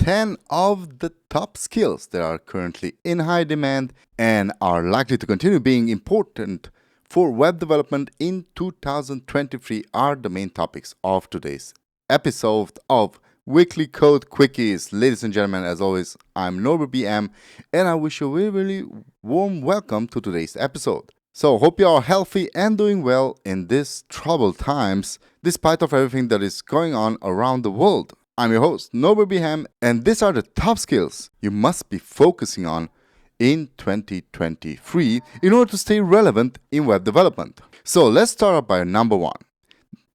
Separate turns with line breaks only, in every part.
10 of the top skills that are currently in high demand and are likely to continue being important for web development in 2023 are the main topics of today's episode of Weekly Code Quickies. Ladies and gentlemen, as always, I'm Norbert BM and I wish you a really warm welcome to today's episode. So, hope you are healthy and doing well in these troubled times, despite of everything that is going on around the world. I'm your host, Norbert BM, and these are the top skills you must be focusing on in 2023 in order to stay relevant in web development. So, let's start off by number one.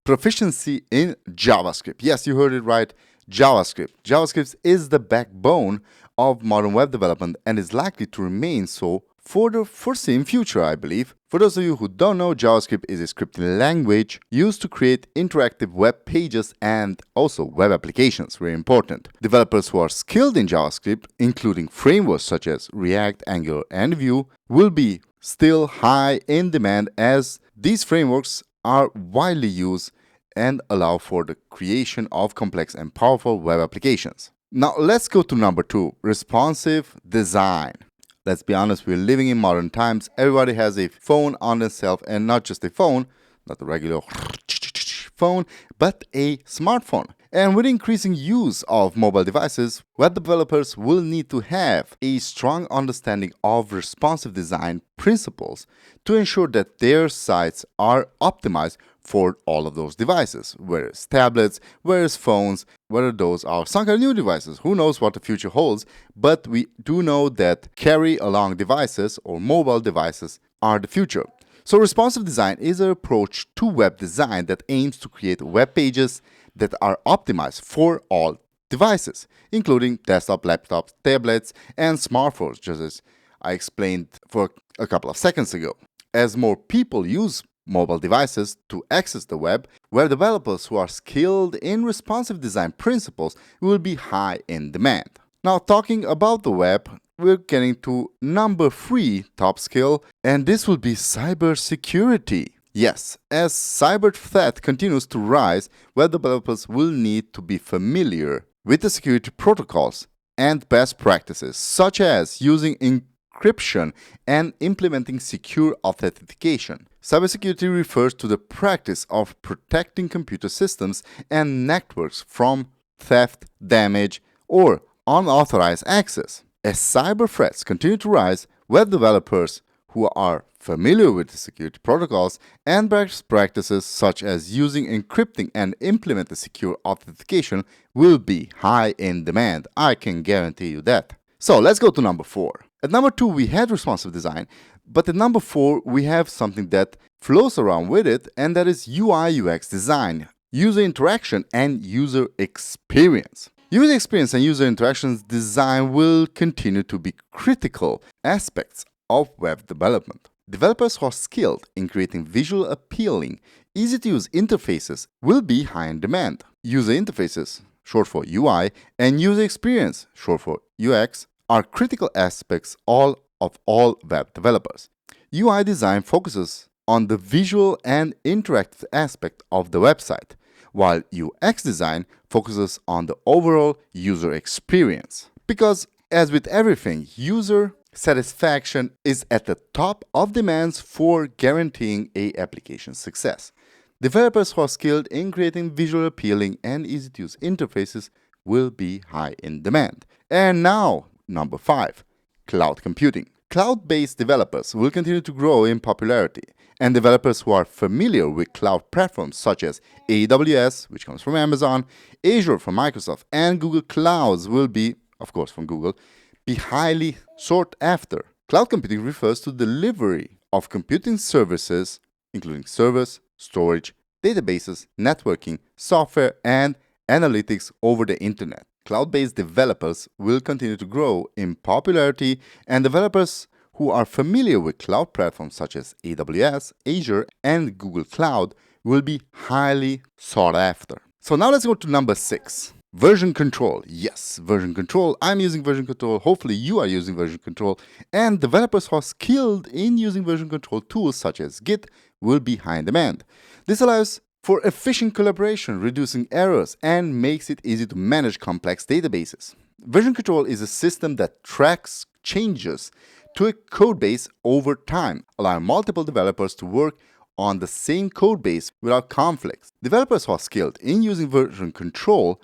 Proficiency in JavaScript. Yes, you heard it right. JavaScript. JavaScript is the backbone of modern web development and is likely to remain so for the foreseen future, I believe. For those of you who don't know, JavaScript is a scripting language used to create interactive web pages and also web applications. Very important. Developers who are skilled in JavaScript, including frameworks such as React, Angular, and Vue, will be still high in demand as these frameworks are widely used and allow for the creation of complex and powerful web applications. Now let's go to number two, responsive design. Let's be honest, we're living in modern times. Everybody has a phone on themselves, and not just a phone, not the regular phone, but a smartphone. And with increasing use of mobile devices, web developers will need to have a strong understanding of responsive design principles to ensure that their sites are optimized for all of those devices, whether it's tablets, whether it's phones, whether those are some kind of new devices. Who knows what the future holds, but we do know that carry-along devices or mobile devices are the future. So responsive design is an approach to web design that aims to create web pages that are optimized for all devices, including desktop, laptops, tablets, and smartphones, just as I explained for a couple of seconds ago. As more people use mobile devices to access the web developers who are skilled in responsive design principles will be high in demand. Now, talking about the web, we're getting to number three top skill, and this will be cybersecurity. Yes, as cyber threat continues to rise, web developers will need to be familiar with the security protocols and best practices, such as using encryption and implementing secure authentication. Cybersecurity refers to the practice of protecting computer systems and networks from theft, damage, or unauthorized access. As cyber threats continue to rise, web developers who are familiar with the security protocols and best practices such as using encrypting and implementing secure authentication will be high in demand. I can guarantee you that. So let's go to number four. At number two, we had responsive design, but at number four, we have something that flows around with it, and that is UI UX design, user interaction and user experience. User experience and user interactions design will continue to be critical aspects of web development. Developers who are skilled in creating visual appealing, easy-to-use interfaces will be high in demand. User interfaces, short for UI, and user experience, short for UX, are critical aspects of all web developers. UI design focuses on the visual and interactive aspect of the website, while UX design focuses on the overall user experience. Because, as with everything, user satisfaction is at the top of demands for guaranteeing an application's success. Developers who are skilled in creating visual appealing and easy-to-use interfaces will be high in demand. And now, number five, cloud computing. Cloud-based developers will continue to grow in popularity, and developers who are familiar with cloud platforms such as AWS, which comes from Amazon, Azure from Microsoft, and Google Clouds will be, of course from Google, be highly sought after. Cloud computing refers to delivery of computing services, including servers, storage, databases, networking, software, and analytics over the internet. Cloud-based developers will continue to grow in popularity, and developers who are familiar with cloud platforms such as AWS, Azure, and Google Cloud will be highly sought after. So now let's go to number six. Version control. Yes, version control. I'm using version control. Hopefully you are using version control. And developers who are skilled in using version control tools such as Git will be high in demand. This allows for efficient collaboration, reducing errors, and makes it easy to manage complex databases. Version control is a system that tracks changes to a code base over time, allowing multiple developers to work on the same code base without conflicts. Developers who are skilled in using version control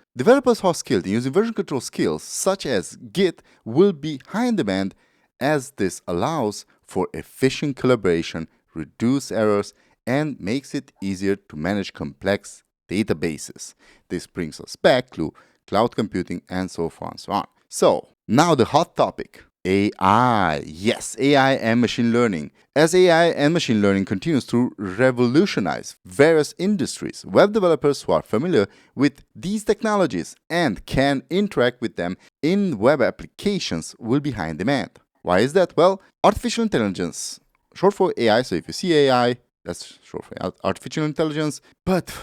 skills such as Git will be high in demand, as this allows for efficient collaboration, reduce errors, and makes it easier to manage complex databases. This brings us back to cloud computing and so forth and so on. So, now the hot topic. AI. Yes, AI and machine learning. As AI and machine learning continues to revolutionize various industries, web developers who are familiar with these technologies and can interact with them in web applications will be high in demand. Why is that? Well, artificial intelligence, short for AI, so if you see AI, that's short for artificial intelligence, but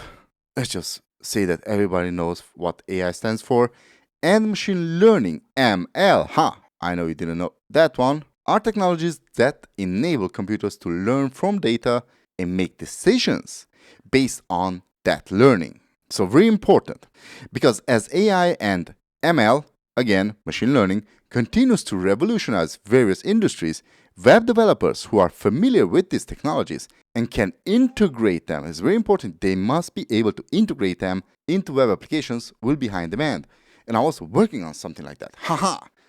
let's just say that everybody knows what AI stands for, and machine learning, ML, I know you didn't know that one, are technologies that enable computers to learn from data and make decisions based on that learning. So very important, because as AI and ML, again, machine learning, continues to revolutionize various industries, web developers who are familiar with these technologies and can integrate them, is very important. They must be able to integrate them into web applications will be high in demand. And I'm also working on something like that.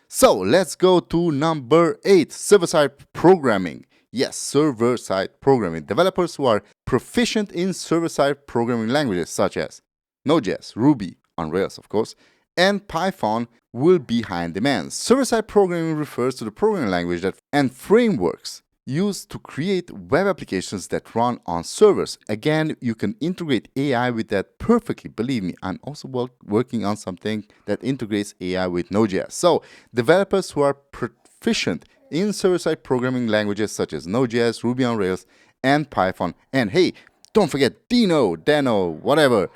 So let's go to number 8, server-side programming. Yes, server-side programming. Developers who are proficient in server-side programming languages such as Node.js, Ruby, on Rails of course, and Python will be high in demand. Server-side programming refers to the programming language and frameworks used to create web applications that run on servers. Again, you can integrate AI with that perfectly. Believe me, I'm also working on something that integrates AI with Node.js. So, developers who are proficient in server-side programming languages such as Node.js, Ruby on Rails, and Python, and hey, don't forget Deno, whatever,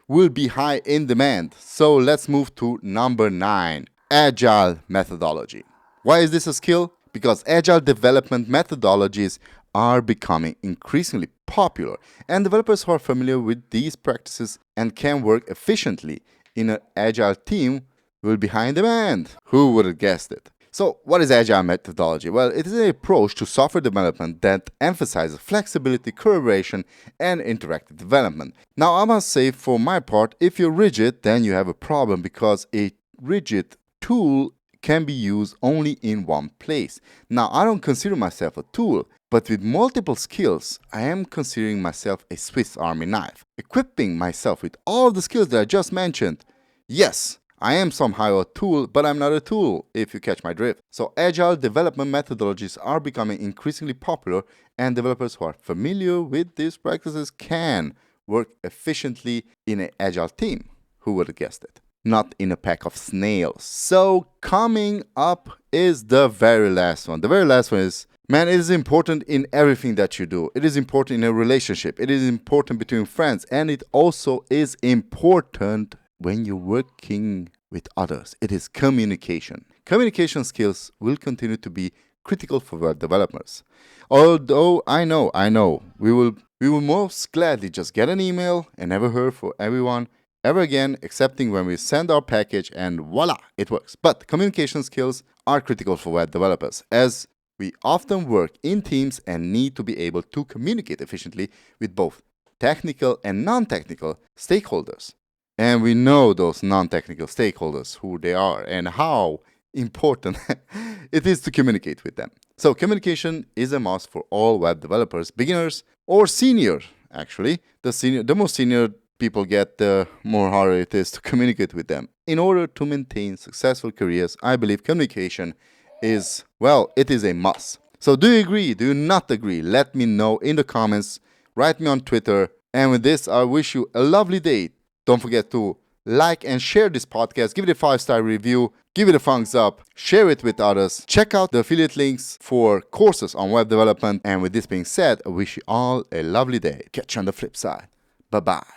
will be high in demand. So, let's move to number 9, Agile methodology. Why is this a skill? Because agile development methodologies are becoming increasingly popular, and developers who are familiar with these practices and can work efficiently in an agile team will be high in demand. Who would have guessed it? So, what is agile methodology? Well, it is an approach to software development that emphasizes flexibility, collaboration, and interactive development. Now, I must say, for my part, if you're rigid, then you have a problem, because a rigid tool can be used only in one place. Now, I don't consider myself a tool, but with multiple skills, I am considering myself a Swiss Army knife, equipping myself with all the skills that I just mentioned. Yes, I am somehow a tool, but I'm not a tool, if you catch my drift. So, agile development methodologies are becoming increasingly popular, and developers who are familiar with these practices can work efficiently in an agile team. Who would have guessed it? Not in a pack of snails. So coming up is the very last one. The very last one is, man, it is important in everything that you do. It is important in a relationship. It is important between friends. And it also is important when you're working with others. It is communication. Communication skills will continue to be critical for web developers. Although I know, we will most gladly just get an email and never hear from everyone ever again, excepting when we send our package and voila, it works. But communication skills are critical for web developers, as we often work in teams and need to be able to communicate efficiently with both technical and non-technical stakeholders. And we know those non-technical stakeholders, who they are and how important it is to communicate with them. So communication is a must for all web developers, beginners or senior. Actually, the more senior people get, the more harder it is to communicate with them. In order to maintain successful careers, I believe communication is, well, it is a must. So do you agree? Do you not agree? Let me know in the comments. Write me on Twitter. And with this, I wish you a lovely day. Don't forget to like and share this podcast. Give it a 5-star review. Give it a thumbs up. Share it with others. Check out the affiliate links for courses on web development. And with this being said, I wish you all a lovely day. Catch you on the flip side. Bye-bye.